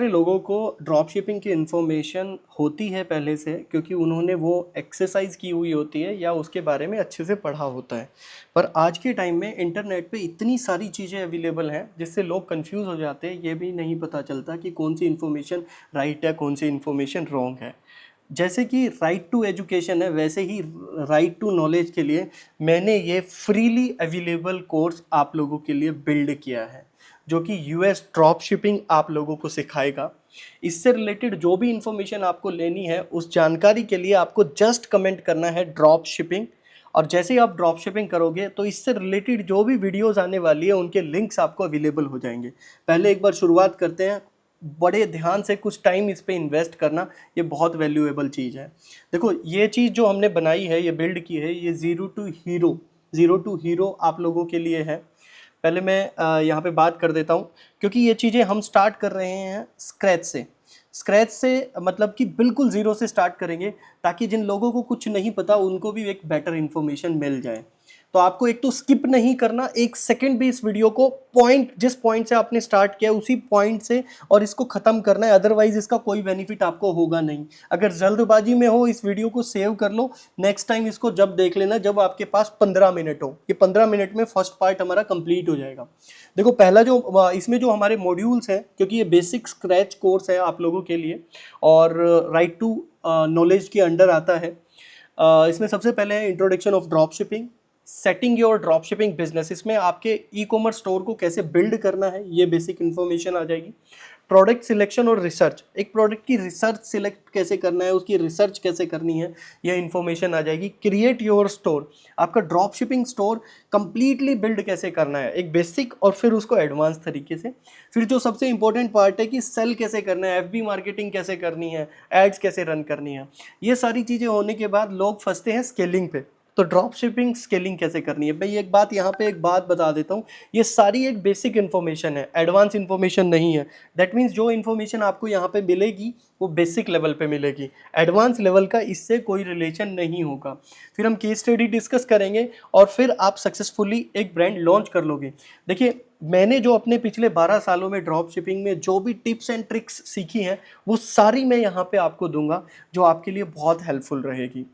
सारे लोगों को ड्रॉप शिपिंग की इन्फॉर्मेशन होती है पहले से, क्योंकि उन्होंने वो एक्सरसाइज की हुई होती है या उसके बारे में अच्छे से पढ़ा होता है। पर आज के टाइम में इंटरनेट पे इतनी सारी चीज़ें अवेलेबल हैं जिससे लोग कंफ्यूज हो जाते हैं, ये भी नहीं पता चलता कि कौन सी इन्फॉर्मेशन राइट है, कौन सी इन्फॉर्मेशन रॉन्ग है। जैसे कि राइट टू एजुकेशन है, वैसे ही राइट टू नॉलेज के लिए मैंने ये फ्रीली अवेलेबल कोर्स आप लोगों के लिए बिल्ड किया है, जो कि यूएस ड्रॉप शिपिंग आप लोगों को सिखाएगा। इससे रिलेटेड जो भी इंफॉर्मेशन आपको लेनी है, उस जानकारी के लिए आपको जस्ट कमेंट करना है ड्रॉप शिपिंग। और जैसे ही आप ड्रॉप शिपिंग करोगे तो इससे रिलेटेड जो भी वीडियोस आने वाली है उनके लिंक्स आपको अवेलेबल हो जाएंगे। पहले एक बार शुरुआत करते हैं, बड़े ध्यान से कुछ टाइम इस पे इन्वेस्ट करना, ये बहुत वैल्यूएबल चीज़ है। देखो, ये चीज़ जो हमने बनाई है, ये बिल्ड की है, ये ज़ीरो टू हीरो आप लोगों के लिए है। पहले मैं यहाँ पे बात कर देता हूँ, क्योंकि ये चीज़ें हम स्टार्ट कर रहे हैं स्क्रैच से मतलब कि बिल्कुल ज़ीरो से स्टार्ट करेंगे, ताकि जिन लोगों को कुछ नहीं पता उनको भी एक बेटर इन्फॉर्मेशन मिल जाए। तो आपको एक तो स्किप नहीं करना, एक सेकंड भी इस वीडियो को, जिस पॉइंट से आपने स्टार्ट किया उसी पॉइंट से और इसको ख़त्म करना है, अदरवाइज इसका कोई बेनिफिट आपको होगा नहीं। अगर जल्दबाजी में हो, इस वीडियो को सेव कर लो, नेक्स्ट टाइम इसको जब देख लेना जब आपके पास 15 मिनट हो। ये 15 मिनट में फर्स्ट पार्ट हमारा कंप्लीट हो जाएगा। देखो, पहला जो इसमें जो हमारे मॉड्यूल्स हैं, क्योंकि ये बेसिक स्क्रैच कोर्स है आप लोगों के लिए और राइट टू नॉलेज के अंडर आता है। इसमें सबसे पहले है introduction of drop shipping, setting your drop shipping business. इसमें आपके ई कॉमर्स स्टोर को कैसे बिल्ड करना है, ये बेसिक इन्फॉर्मेशन आ जाएगी। प्रोडक्ट सिलेक्शन और रिसर्च, एक प्रोडक्ट की रिसर्च सिलेक्ट कैसे करना है, उसकी रिसर्च कैसे करनी है, यह इन्फॉर्मेशन आ जाएगी। क्रिएट योर स्टोर, आपका drop shipping store completely build कैसे करना है, एक बेसिक और फिर उसको एडवांस तरीके से। फिर जो सबसे इंपॉर्टेंट पार्ट है कि सेल कैसे करना है, एफबी मार्केटिंग कैसे करनी है, एड्स कैसे रन करनी है। ये सारी चीज़ें होने के बाद लोग फंसते हैं स्केलिंग पे। तो ड्रॉप शिपिंग स्केलिंग कैसे करनी है, भाई एक बात यहाँ पे एक बात बता देता हूँ, ये सारी एक बेसिक इन्फॉर्मेशन है, एडवांस इन्फॉर्मेशन नहीं है। दैट मीन्स जो इन्फॉर्मेशन आपको यहाँ पे मिलेगी वो बेसिक लेवल पे मिलेगी, एडवांस लेवल का इससे कोई रिलेशन नहीं होगा। फिर हम केस स्टडी डिस्कस करेंगे और फिर आप सक्सेसफुली एक ब्रांड लॉन्च कर लोगे। देखिए, मैंने जो अपने पिछले 12 सालों में ड्रॉप शिपिंग में जो भी टिप्स एंड ट्रिक्स सीखी हैं, वो सारी मैं यहाँ पे आपको दूंगा, जो आपके लिए बहुत हेल्पफुल रहेगी।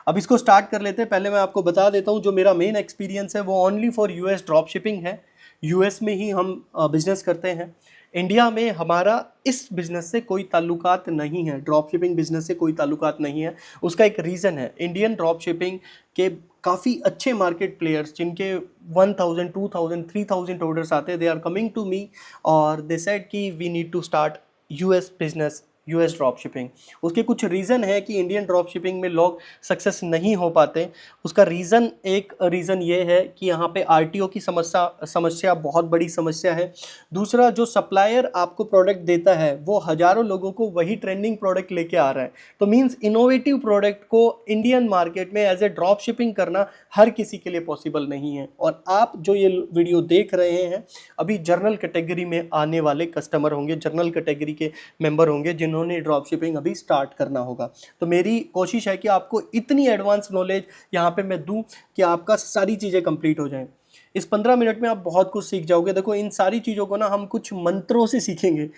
अब इसको स्टार्ट कर लेते हैं। पहले मैं आपको बता देता हूँ, जो मेरा मेन एक्सपीरियंस है वो only for US drop shipping है। यूएस में ही हम बिजनेस करते हैं। इंडिया में हमारा इस बिज़नेस से कोई ताल्लुकात नहीं है, ड्रॉप शिपिंग बिज़नेस से कोई ताल्लुकात नहीं है। उसका एक रीज़न है, इंडियन ड्रॉप शिपिंग के काफ़ी अच्छे मार्केट प्लेयर्स, जिनके 1000, 2000, 3000 ऑर्डर्स आते हैं, they are coming to me और दे सेड कि we need to start US business, US drop shipping. उसके कुछ रीज़न है कि इंडियन ड्रॉप शिपिंग में लोग सक्सेस नहीं हो पाते। उसका रीज़न, एक रीज़न ये है कि यहाँ पे आरटीओ की समस्या बहुत बड़ी समस्या है। दूसरा, जो सप्लायर आपको प्रोडक्ट देता है वो हज़ारों लोगों को वही ट्रेंडिंग प्रोडक्ट लेके आ रहा है। तो मीन्स इनोवेटिव प्रोडक्ट को इंडियन मार्केट में एज ए ड्रॉप शिपिंग करना हर किसी के लिए पॉसिबल नहीं है। और आप जो ये वीडियो देख रहे हैं, अभी जर्नल कैटेगरी में आने वाले कस्टमर होंगे, जर्नल कैटेगरी के मेंबर होंगे जिन्होंने ड्रॉप शिपिंग अभी स्टार्ट करना होगा। तो मेरी कोशिश है कि आपको इतनी एडवांस नॉलेज यहाँ पे मैं दूं कि आपका सारी चीज़ें कंप्लीट हो जाएं। इस 15 मिनट में आप बहुत कुछ सीख जाओगे। देखो, इन सारी चीज़ों को ना हम कुछ मंत्रों से सीखेंगे।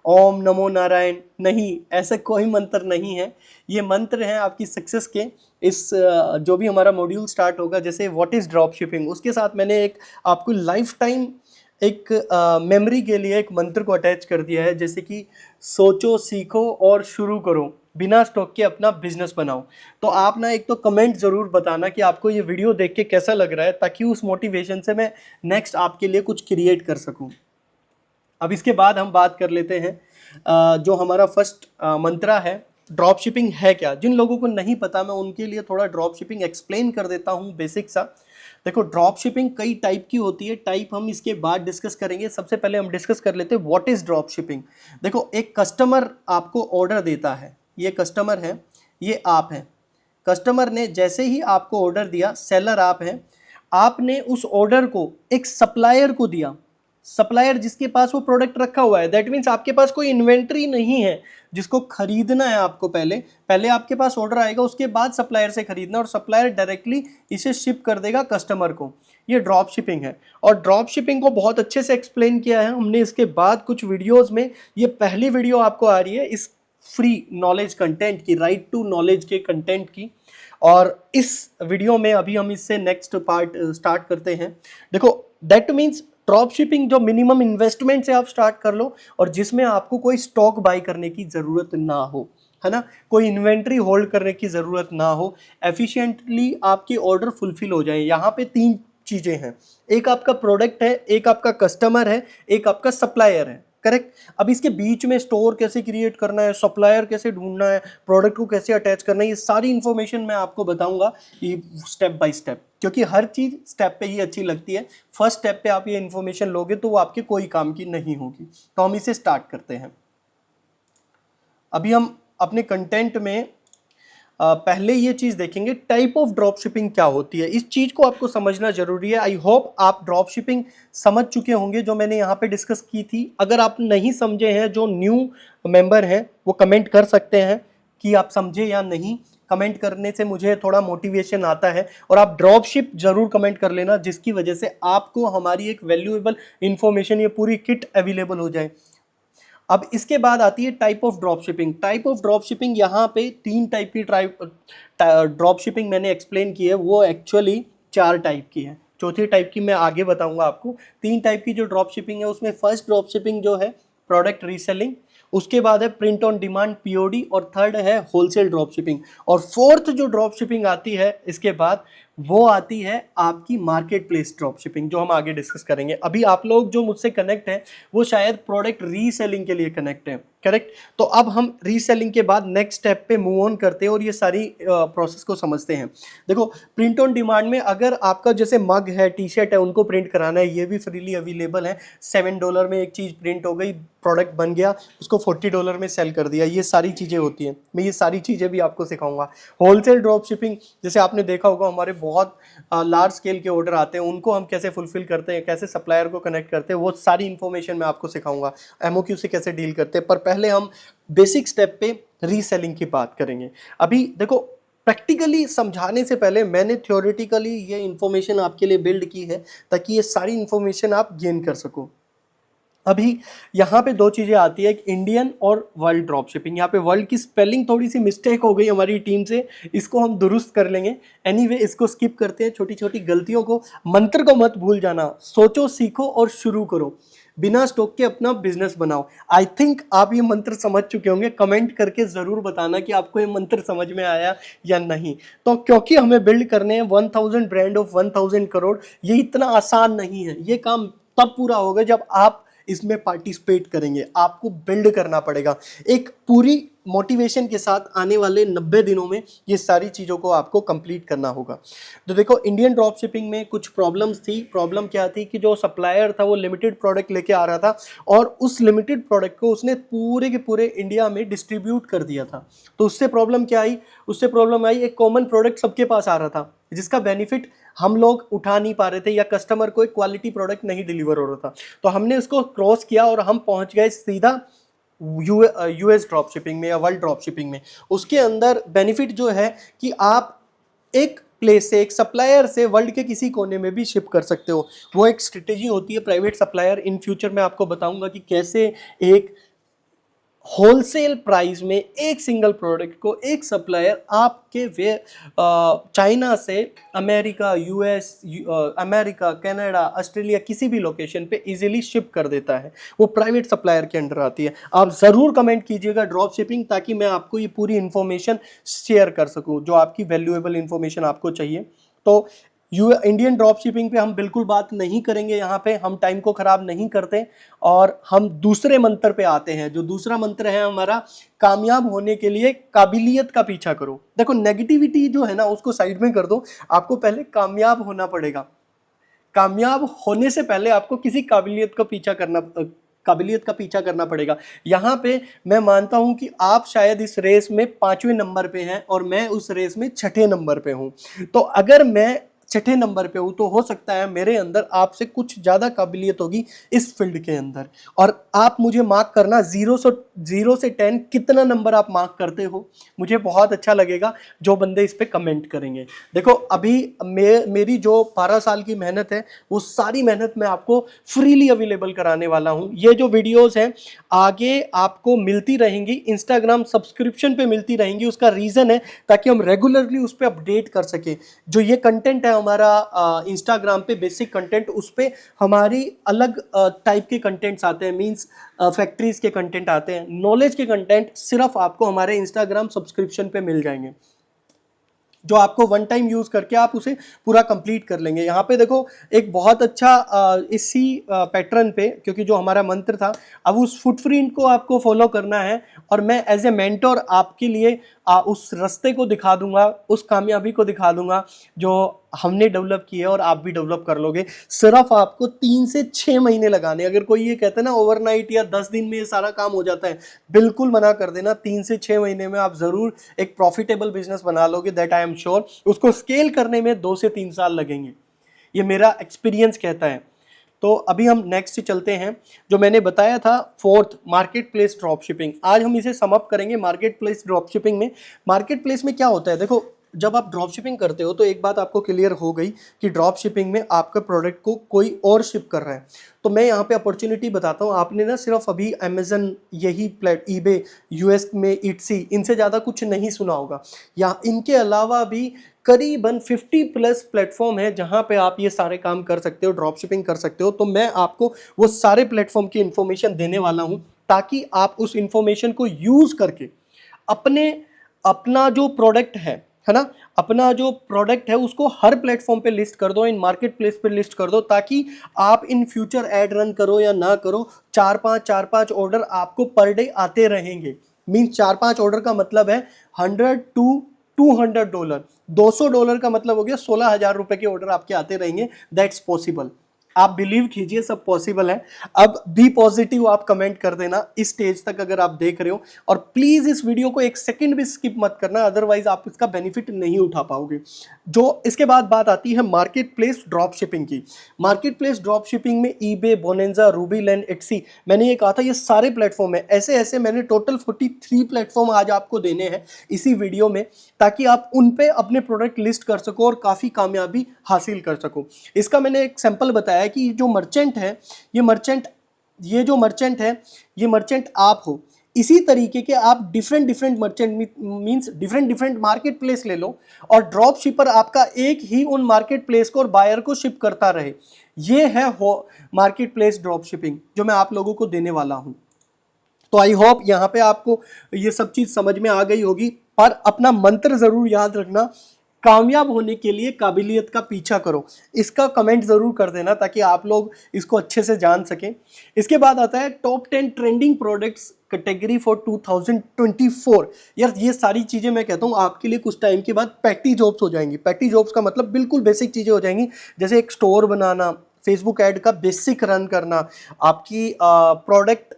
ओम नमो नारायण नहीं, ऐसा कोई मंत्र नहीं है। ये मंत्र हैं आपकी सक्सेस के। इस जो भी हमारा मॉड्यूल स्टार्ट होगा, जैसे व्हाट इज़ ड्रॉप शिपिंग, उसके साथ मैंने एक आपको लाइफ टाइम एक मेमोरी के लिए एक मंत्र को अटैच कर दिया है, जैसे कि सोचो, सीखो और शुरू करो, बिना स्टॉक के अपना बिजनेस बनाओ। तो आप ना एक तो कमेंट ज़रूर बताना कि आपको ये वीडियो देख के कैसा लग रहा है, ताकि उस मोटिवेशन से मैं नेक्स्ट आपके लिए कुछ क्रिएट कर सकूं। अब इसके बाद हम बात कर लेते हैं जो हमारा फर्स्ट मंत्रा है, ड्रॉप शिपिंग है क्या। जिन लोगों को नहीं पता, मैं उनके लिए थोड़ा ड्रॉप शिपिंग एक्सप्लेन कर देता हूँ बेसिक सा। देखो, ड्रॉप शिपिंग कई टाइप की होती है, टाइप हम इसके बाद डिस्कस करेंगे। सबसे पहले हम डिस्कस कर लेते हैं व्हाट इज़ ड्रॉप शिपिंग। देखो, एक कस्टमर आपको ऑर्डर देता है, ये कस्टमर है, ये आप हैं। कस्टमर ने जैसे ही आपको ऑर्डर दिया, सेलर आप हैं, आपने उस ऑर्डर को एक सप्लायर को दिया। सप्लायर जिसके पास वो प्रोडक्ट रखा हुआ है, दैट मीन्स आपके पास कोई इन्वेंट्री नहीं है जिसको खरीदना है आपको। पहले आपके पास ऑर्डर आएगा, उसके बाद सप्लायर से खरीदना, और सप्लायर डायरेक्टली इसे शिप कर देगा कस्टमर को। ये ड्रॉप शिपिंग है। और ड्रॉप शिपिंग को बहुत अच्छे से एक्सप्लेन किया है हमने इसके बाद कुछ वीडियोस में। ये पहली वीडियो आपको आ रही है इस फ्री नॉलेज कंटेंट की, राइट टू नॉलेज के कंटेंट की। और इस वीडियो में अभी हम इससे नेक्स्ट पार्ट स्टार्ट करते हैं। देखो दैट मीन्स ड्रॉप शिपिंग जो मिनिमम इन्वेस्टमेंट से आप स्टार्ट कर लो और जिसमें आपको कोई स्टॉक बाई करने की ज़रूरत ना हो, है ना, कोई इन्वेंट्री होल्ड करने की ज़रूरत ना हो, एफिशिएंटली आपके ऑर्डर फुलफिल हो जाए। यहाँ पे तीन चीज़ें हैं, एक आपका प्रोडक्ट है, एक आपका कस्टमर है, एक आपका सप्लायर है, करेक्ट। अब इसके बीच में स्टोर कैसे क्रिएट करना है, सप्लायर कैसे ढूंढना है, प्रोडक्ट को कैसे अटैच करना है, ये सारी इंफॉर्मेशन मैं आपको बताऊंगा ये स्टेप बाय स्टेप, क्योंकि हर चीज़ स्टेप पे ही अच्छी लगती है। फर्स्ट स्टेप पे आप ये इन्फॉर्मेशन लोगे तो वो आपके कोई काम की नहीं होगी। तो हम इसे स्टार्ट करते हैं। अभी हम अपने कंटेंट में पहले ये चीज़ देखेंगे टाइप ऑफ ड्रॉप शिपिंग क्या होती है। इस चीज़ को आपको समझना जरूरी है। आई होप आप ड्रॉप शिपिंग समझ चुके होंगे जो मैंने यहाँ पे डिस्कस की थी। अगर आप नहीं समझे हैं, जो न्यू मेंबर हैं वो कमेंट कर सकते हैं कि आप समझे या नहीं। कमेंट करने से मुझे थोड़ा मोटिवेशन आता है। और आप ड्रॉप शिप जरूर कमेंट कर लेना, जिसकी वजह से आपको हमारी एक वैल्यूएबल इंफॉर्मेशन, ये पूरी किट अवेलेबल हो जाए। अब इसके बाद आती है type of drop shipping. Type of drop shipping, यहाँ पे तीन टाइप की ड्रॉप शिपिंग मैंने एक्सप्लेन की है, वो एक्चुअली 4 टाइप की है। चौथी टाइप की मैं आगे बताऊंगा आपको। 3 टाइप की जो ड्रॉप शिपिंग है उसमें फर्स्ट ड्रॉप शिपिंग जो है प्रोडक्ट रीसेलिंग, उसके बाद है प्रिंट ऑन डिमांड पीओडी, और थर्ड है होलसेल ड्रॉप शिपिंग। और फोर्थ जो ड्रॉप शिपिंग आती है इसके बाद वो आती है आपकी मार्केट प्लेस ड्रॉप शिपिंग, जो हम आगे डिस्कस करेंगे। अभी आप लोग जो मुझसे कनेक्ट हैं वो शायद प्रोडक्ट रीसेलिंग के लिए कनेक्ट हैं, करेक्ट। तो अब हम रीसेलिंग के बाद नेक्स्ट स्टेप पे मूव ऑन करते हैं और ये सारी प्रोसेस को समझते हैं। देखो प्रिंट ऑन डिमांड में अगर आपका जैसे मग है, टी शर्ट है, उनको प्रिंट कराना है, ये भी फ्रीली अवेलेबल है। $7 में एक चीज़ प्रिंट हो गई, प्रोडक्ट बन गया, उसको $40 में सेल कर दिया। ये सारी चीज़ें होती हैं, मैं ये सारी चीज़ें भी आपको सिखाऊंगा। होलसेल ड्रॉप शिपिंग, जैसे आपने देखा होगा हमारे बहुत लार्ज स्केल के ऑर्डर आते हैं, उनको हम कैसे फुलफिल करते हैं, कैसे सप्लायर को कनेक्ट करते हैं, वो सारी इंफॉर्मेशन मैं आपको सिखाऊंगा। एमओक्यू से कैसे डील करते हैं। पर पहले हम बेसिक स्टेप पे रीसेलिंग की बात करेंगे। अभी देखो प्रैक्टिकली समझाने से पहले मैंने थ्योरेटिकली ये इंफॉर्मेशन आपके लिए बिल्ड की है ताकि ये सारी इंफॉर्मेशन आप गेन कर सको। अभी यहाँ पे 2 चीज़ें आती है, एक इंडियन और वर्ल्ड ड्रॉप शिपिंग। यहाँ पे वर्ल्ड की स्पेलिंग थोड़ी सी मिस्टेक हो गई हमारी टीम से, इसको हम दुरुस्त कर लेंगे। एनीवे इसको स्किप करते हैं, छोटी छोटी गलतियों को। मंत्र को मत भूल जाना, सोचो सीखो और शुरू करो, बिना स्टॉक के अपना बिजनेस बनाओ। आई थिंक आप ये मंत्र समझ चुके होंगे। कमेंट करके ज़रूर बताना कि आपको ये मंत्र समझ में आया या नहीं। तो क्योंकि हमें बिल्ड करने हैं 1000 ब्रांड ऑफ 1000 करोड़, ये इतना आसान नहीं है। ये काम तब पूरा होगा जब आप इसमें पार्टिसिपेट करेंगे। आपको बिल्ड करना पड़ेगा एक पूरी मोटिवेशन के साथ। आने वाले 90 दिनों में ये सारी चीज़ों को आपको कंप्लीट करना होगा। तो देखो इंडियन ड्रॉप शिपिंग में कुछ प्रॉब्लम्स थी। प्रॉब्लम क्या थी कि जो सप्लायर था वो लिमिटेड प्रोडक्ट लेके आ रहा था और उस लिमिटेड प्रोडक्ट को उसने पूरे के पूरे इंडिया में डिस्ट्रीब्यूट कर दिया था। तो उससे प्रॉब्लम क्या आई? उससे प्रॉब्लम आई एक कॉमन प्रोडक्ट सबके पास आ रहा था जिसका बेनिफिट हम लोग उठा नहीं पा रहे थे, या कस्टमर को एक क्वालिटी प्रोडक्ट नहीं डिलीवर हो रहा था। तो हमने उसको क्रॉस किया और हम पहुंच गए सीधा यूएस ड्रॉप शिपिंग में या वर्ल्ड ड्रॉप शिपिंग में। उसके अंदर बेनिफिट जो है कि आप एक प्लेस से, एक सप्लायर से वर्ल्ड के किसी कोने में भी शिप कर सकते हो। वो एक स्ट्रेटेजी होती है प्राइवेट सप्लायर। इन फ्यूचर मैं आपको बताऊंगा कि कैसे एक होलसेल प्राइस में एक सिंगल प्रोडक्ट को एक सप्लायर आपके चाइना से America, US, America, Canada, Australia, किसी भी लोकेशन पे इजीली शिप कर देता है। वो प्राइवेट सप्लायर के अंडर आती है। आप ज़रूर कमेंट कीजिएगा ड्रॉप शिपिंग, ताकि मैं आपको ये पूरी इन्फॉर्मेशन शेयर कर सकूँ जो आपकी वैल्यूएबल इन्फॉर्मेशन आपको चाहिए। तो इंडियन ड्रॉप शिपिंग पे हम बिल्कुल बात नहीं करेंगे। यहाँ पे हम टाइम को खराब नहीं करते और हम दूसरे मंत्र पे आते हैं। जो दूसरा मंत्र है हमारा, कामयाब होने के लिए काबिलियत का पीछा करो। देखो नेगेटिविटी जो है ना उसको साइड में कर दो, आपको पहले कामयाब होना पड़ेगा। कामयाब होने से पहले आपको किसी काबिलियत का पीछा करना पड़ेगा। यहाँ पे मैं मानता हूँ कि आप शायद इस रेस में 5वें नंबर पे हैं और मैं उस रेस में 6ठे नंबर पे हूँ। तो अगर मैं छठे नंबर पे हूँ, तो हो सकता है मेरे अंदर आपसे कुछ ज़्यादा काबिलियत होगी इस फील्ड के अंदर। और आप मुझे मार्क करना, 0 से 10 कितना नंबर आप मार्क करते हो, मुझे बहुत अच्छा लगेगा जो बंदे इस पे कमेंट करेंगे। देखो अभी मेरी जो 12 साल की मेहनत है वो सारी मेहनत मैं आपको फ्रीली अवेलेबल कराने वाला हूँ। ये जो वीडियोस हैं आगे आपको मिलती रहेंगी, इंस्टाग्राम सब्सक्रिप्शन पे मिलती रहेंगी। उसका रीज़न है ताकि हम रेगुलरली उस पर अपडेट कर सके। जो ये कंटेंट है हमारा इंस्टाग्राम पे बेसिक कंटेंट, उस पर हमारी अलग टाइप के कंटेंट्स आते हैं, मींस फैक्ट्रीज के कंटेंट आते हैं। नॉलेज के कंटेंट सिर्फ आपको हमारे इंस्टाग्राम सब्सक्रिप्शन पे मिल जाएंगे, जो आपको वन टाइम यूज करके आप उसे पूरा कंप्लीट कर लेंगे। यहाँ पे देखो एक बहुत अच्छा इसी पैटर्न पे, क्योंकि जो हमारा मंत्र था, अब उस फुटप्रिंट को आपको फॉलो करना है और मैं एज ए मेंटोर आपके लिए उस रास्ते को दिखा दूंगा, उस कामयाबी को दिखा दूंगा जो हमने डेवलप की है और आप भी डेवलप कर लोगे। सिर्फ आपको 3 से 6 महीने लगाने। अगर कोई ये कहता है ना ओवरनाइट या 10 दिन में ये सारा काम हो जाता है, बिल्कुल मना कर देना। 3 से 6 महीने में आप जरूर एक प्रॉफिटेबल बिजनेस बना लोगे, दैट आई एम श्योर। उसको स्केल करने में 2 से 3 साल लगेंगे, ये मेरा एक्सपीरियंस कहता है। तो अभी हम नेक्स्ट चलते हैं। जो मैंने बताया था fourth, market place drop shipping, आज हम इसे सम अप करेंगे। मार्केट प्लेस ड्रॉप शिपिंग में, मार्केट प्लेस में क्या होता है, देखो जब आप ड्रॉप शिपिंग करते हो तो एक बात आपको क्लियर हो गई कि ड्रॉप शिपिंग में आपका प्रोडक्ट को कोई और शिप कर रहा है। तो मैं यहाँ पे अपॉर्चुनिटी बताता हूँ। आपने ना सिर्फ अभी अमेजन, यही ईबे, यूएस में इट्सी, इनसे ज़्यादा कुछ नहीं सुना होगा। या इनके अलावा भी करीबन 50+ प्लेटफॉर्म है जहां पे आप ये सारे काम कर सकते हो, ड्रॉप शिपिंग कर सकते हो। तो मैं आपको वो सारे प्लेटफॉर्म की इंफॉर्मेशन देने वाला हूं ताकि आप उस इंफॉर्मेशन को यूज करके अपना जो प्रोडक्ट है ना, अपना जो प्रोडक्ट है उसको हर प्लेटफॉर्म पे लिस्ट कर दो, इन मार्केट प्लेस पे लिस्ट कर दो, ताकि आप इन फ्यूचर एड रन करो या ना करो, 4-5 ऑर्डर आपको पर डे आते रहेंगे। मीन्स 4-5 ऑर्डर का मतलब है $100 to $200। $200 का मतलब हो गया 16,000 रुपए के ऑर्डर आपके आते रहेंगे। दैट्स पॉसिबल, आप बिलीव कीजिए, सब पॉसिबल है। अब बी पॉजिटिव आप कमेंट कर देना इस स्टेज तक अगर आप देख रहे हो, और प्लीज इस वीडियो को 1 सेकंड भी स्किप मत करना, अदरवाइज आप इसका बेनिफिट नहीं उठा पाओगे। जो इसके बाद बात आती है मार्केट प्लेस ड्रॉप शिपिंग की। मार्केट प्लेस ड्रॉप शिपिंग में ईबे, बोनेंजा, रूबीलैंड, एटसी, मैंने ये कहा था ये सारे प्लेटफॉर्म है। ऐसे ऐसे मैंने टोटल 43 प्लेटफॉर्म आज आपको देने हैं इसी वीडियो में, ताकि आप उन पे अपने प्रोडक्ट लिस्ट कर सको और काफ़ी कामयाबी हासिल कर सको। इसका मैंने एक सैंपल बताया कि जो मर्चेंट है, ये जो मर्चेंट है, ये मर्चेंट आप हो। इसी तरीके के आप different merchant, means different market place ले लो, और ड्रॉप शिपर आपका एक ही उन मार्केट प्लेस को और बायर को शिप करता रहे। ये है मार्केट प्लेस ड्रॉप शिपिंग जो मैं आप लोगों को देने वाला हूं। तो आई होप यहाँ पे आपको ये सब चीज समझ में आ गई होगी। पर अपना मंत्र जरूर याद रखना, कामयाब होने के लिए काबिलियत का पीछा करो। इसका कमेंट जरूर कर देना ताकि आप लोग इसको अच्छे से जान सकें। इसके बाद आता है top 10 trending products category for 2024। यार ये सारी चीज़ें मैं कहता हूँ आपके लिए कुछ टाइम के बाद पैटी जॉब्स हो जाएंगी। पैटी जॉब्स का मतलब बिल्कुल बेसिक चीज़ें हो जाएंगी, जैसे एक स्टोर बनाना, फेसबुक ऐड का बेसिक रन करना, आपकी प्रोडक्ट,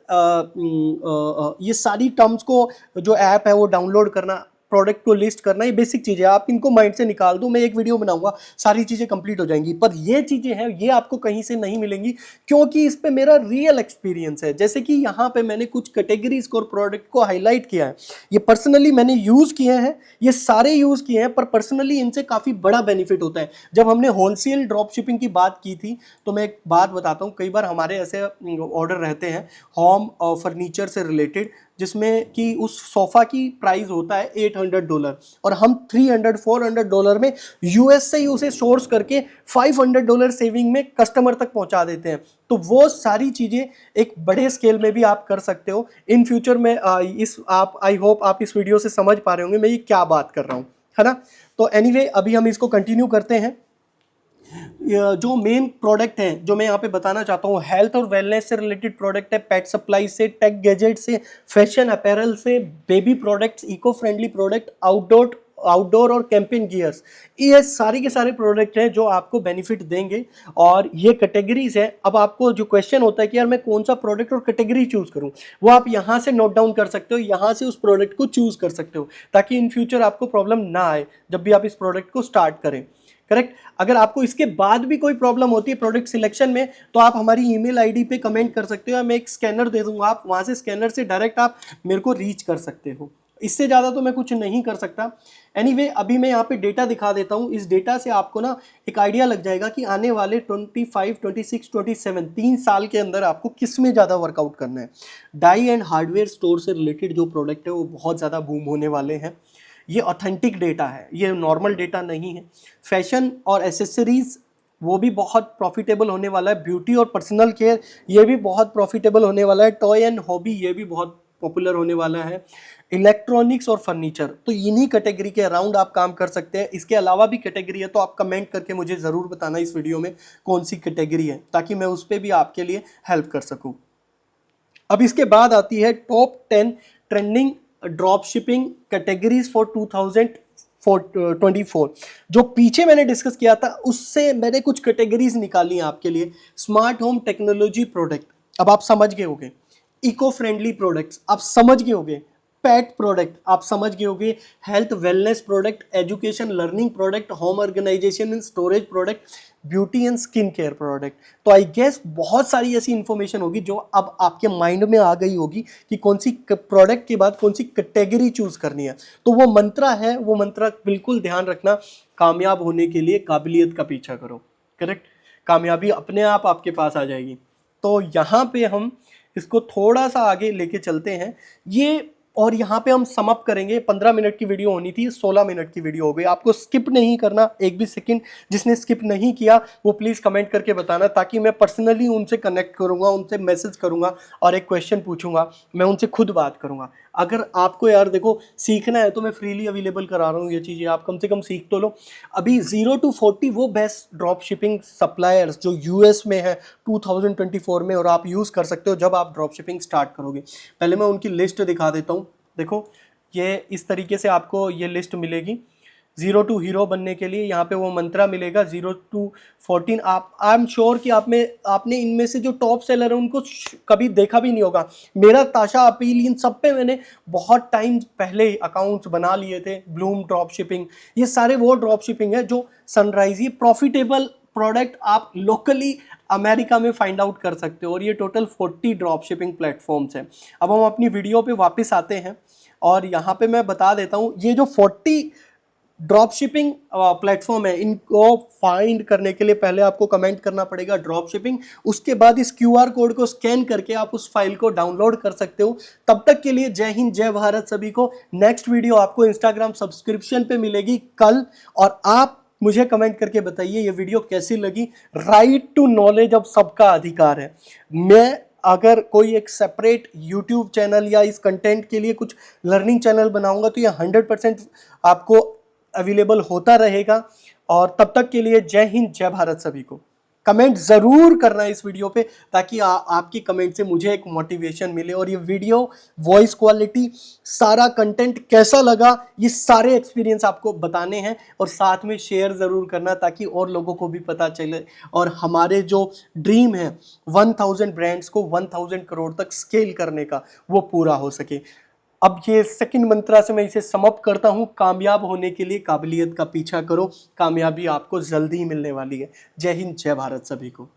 ये सारी टर्म्स को जो ऐप है वो डाउनलोड करना, प्रोडक्ट को लिस्ट करना, ये बेसिक चीज़ें आप इनको माइंड से निकाल दो। मैं एक वीडियो बनाऊंगा, सारी चीज़ें कंप्लीट हो जाएंगी। पर ये चीज़ें हैं ये आपको कहीं से नहीं मिलेंगी, क्योंकि इस पे मेरा रियल एक्सपीरियंस है। जैसे कि यहाँ पे मैंने कुछ कैटेगरीज को और प्रोडक्ट को हाईलाइट किया है, ये पर्सनली मैंने यूज़ किए हैं, ये सारे यूज़ किए हैं, पर पर्सनली इनसे काफ़ी बड़ा बेनिफिट होता है। जब हमने होलसेल ड्रॉप शिपिंग की बात की थी तो मैं एक बात बताता हूँ, कई बार हमारे ऐसे ऑर्डर रहते हैं होम और फर्नीचर से रिलेटेड, जिसमें कि उस सोफ़ा की प्राइस होता है $800 और हम $300-400 में यूएस से ही उसे सोर्स करके $500 सेविंग में कस्टमर तक पहुंचा देते हैं। तो वो सारी चीज़ें एक बड़े स्केल में भी आप कर सकते हो इन फ्यूचर में। आई होप आप इस वीडियो से समझ पा रहे होंगे मैं ये क्या बात कर रहा हूँ, है ना। तो एनीवे अभी हम इसको कंटिन्यू करते हैं। जो मेन प्रोडक्ट हैं जो मैं यहाँ पे बताना चाहता हूँ, हेल्थ और वेलनेस से रिलेटेड प्रोडक्ट है, पेट सप्लाई से, टेक गैजेट से, फैशन अपैरल से, baby products, eco friendly product, outdoor और कैंपिंग गियर्स, ये सारे के सारे प्रोडक्ट हैं जो आपको बेनिफिट देंगे। और ये कैटेगरीज है। अब आपको जो क्वेश्चन होता है कि यार मैं कौन सा प्रोडक्ट और कैटेगरी चूज करूं, वो आप यहाँ से नोट डाउन कर सकते हो, यहाँ से उस प्रोडक्ट को चूज कर सकते हो, ताकि इन फ्यूचर आपको प्रॉब्लम ना आए जब भी आप इस प्रोडक्ट को स्टार्ट करें। करेक्ट। अगर आपको इसके बाद भी कोई प्रॉब्लम होती है प्रोडक्ट सिलेक्शन में, तो आप हमारी ईमेल आईडी पे कमेंट कर सकते हो, या मैं एक स्कैनर दे दूंगा, आप वहां से स्कैनर से डायरेक्ट आप मेरे को रीच कर सकते हो। इससे ज़्यादा तो मैं कुछ नहीं कर सकता। एनीवे, अभी मैं यहाँ पे डेटा दिखा देता हूँ। इस डेटा से आपको ना एक आइडिया लग जाएगा कि आने वाले 25, 26, 27 3 साल के अंदर आपको किस में ज़्यादा वर्कआउट करना है। डाई एंड हार्डवेयर स्टोर से रिलेटेड जो प्रोडक्ट है वो बहुत ज़्यादा बूम होने वाले हैं। ये ऑथेंटिक डेटा है, ये नॉर्मल डेटा नहीं है। फैशन और एसेसरीज वो भी बहुत प्रॉफिटेबल होने वाला है। ब्यूटी और पर्सनल केयर ये भी बहुत प्रॉफिटेबल होने वाला है। टॉय एंड हॉबी ये भी बहुत पॉपुलर होने वाला है। इलेक्ट्रॉनिक्स और फर्नीचर, तो इन्हीं कैटेगरी के अराउंड आप काम कर सकते हैं। इसके अलावा भी कैटेगरी है, तो आप कमेंट करके मुझे ज़रूर बताना इस वीडियो में कौन सी कैटेगरी है, ताकि मैं उस पर भी आपके लिए हेल्प कर सकूं। अब इसके बाद आती है top 10 trending drop shipping categories for 2024। जो पीछे मैंने डिस्कस किया था उससे मैंने कुछ कैटेगरीज निकाली हैं आपके लिए। स्मार्ट होम टेक्नोलॉजी प्रोडक्ट, अब आप समझ गए होंगे। इको फ्रेंडली प्रोडक्ट्स आप समझ गए होंगे। पेट प्रोडक्ट आप समझ गए होंगे। Health wellness product, education learning product, home organization and storage product, beauty and skin care product. तो आई गेस बहुत सारी ऐसी इंफॉर्मेशन होगी जो अब आपके माइंड में आ गई होगी कि कौन सी प्रोडक्ट के बाद कौन सी कैटेगरी चूज करनी है। तो वो मंत्रा है, वो मंत्रा बिल्कुल ध्यान रखना। कामयाब होने के लिए काबिलियत का पीछा करो, करेक्ट। कामयाबी अपने आप आपके पास आ जाएगी। तो यहाँ पे हम इसको थोड़ा सा आगे लेके चलते हैं ये, और यहाँ पे हम सम अप करेंगे। 15 मिनट की वीडियो होनी थी, 16 मिनट की वीडियो हो गई। आपको स्किप नहीं करना एक भी सेकंड। जिसने स्किप नहीं किया वो प्लीज़ कमेंट करके बताना, ताकि मैं पर्सनली उनसे कनेक्ट करूँगा, उनसे मैसेज करूँगा और एक क्वेश्चन पूछूंगा, मैं उनसे खुद बात करूँगा। अगर आपको यार देखो सीखना है तो मैं फ्रीली अवेलेबल करा रहा हूँ ये चीज़ें, आप कम से कम सीख तो लो। अभी 0 to 40 वो बेस्ट ड्रॉप शिपिंग सप्लायर्स जो यूएस में है 2024 में, और आप यूज़ कर सकते हो जब आप ड्रॉप शिपिंग स्टार्ट करोगे। पहले मैं उनकी लिस्ट दिखा देता हूँ। देखो ये इस तरीके से आपको ये लिस्ट मिलेगी। 0 to हीरो बनने के लिए यहाँ पे वो मंत्रा मिलेगा। 0 to 14 आप, आई एम श्योर कि आपने इनमें से जो टॉप सेलर है उनको कभी देखा भी नहीं होगा। मेरा, ताशा, अपील, इन सब पे मैंने बहुत टाइम पहले अकाउंट्स बना लिए थे। ब्लूम ड्रॉप शिपिंग, ये सारे वो ड्रॉप शिपिंग है जो सनराइज, ये प्रॉफिटेबल प्रोडक्ट आप लोकली अमेरिका में फाइंड आउट कर सकते हो। और ये टोटल 40 ड्रॉप शिपिंग प्लेटफॉर्म्स हैं। अब हम अपनी वीडियो पे वापस आते हैं और यहाँ पे मैं बता देता हूँ ये जो 40 ड्रॉप शिपिंग प्लेटफॉर्म है, इनको फाइंड करने के लिए पहले आपको कमेंट करना पड़ेगा ड्रॉप शिपिंग। उसके बाद इस क्यूआर कोड को स्कैन करके आप उस फाइल को डाउनलोड कर सकते हो। तब तक के लिए जय हिंद, जय भारत सभी को। नेक्स्ट वीडियो आपको इंस्टाग्राम सब्सक्रिप्शन पे मिलेगी कल, और आप मुझे कमेंट करके बताइए ये वीडियो कैसी लगी। राइट टू नॉलेज अब सबका अधिकार है। मैं अगर कोई एक सेपरेट यूट्यूब चैनल या इस कंटेंट के लिए कुछ लर्निंग चैनल बनाऊंगा तो ये 100% आपको अवेलेबल होता रहेगा। और तब तक के लिए जय हिंद, जय भारत सभी को। कमेंट ज़रूर करना इस वीडियो पे, ताकि आपकी कमेंट से मुझे एक मोटिवेशन मिले। और ये वीडियो, वॉइस क्वालिटी, सारा कंटेंट कैसा लगा, ये सारे एक्सपीरियंस आपको बताने हैं। और साथ में शेयर ज़रूर करना ताकि और लोगों को भी पता चले, और हमारे जो ड्रीम है 1000 ब्रांड्स को 1000 करोड़ तक स्केल करने का, वो पूरा हो सके। अब ये सेकंड मंत्रा से मैं इसे समअप करता हूँ। कामयाब होने के लिए काबिलियत का पीछा करो, कामयाबी आपको जल्दी ही मिलने वाली है। जय हिंद, जय भारत सभी को।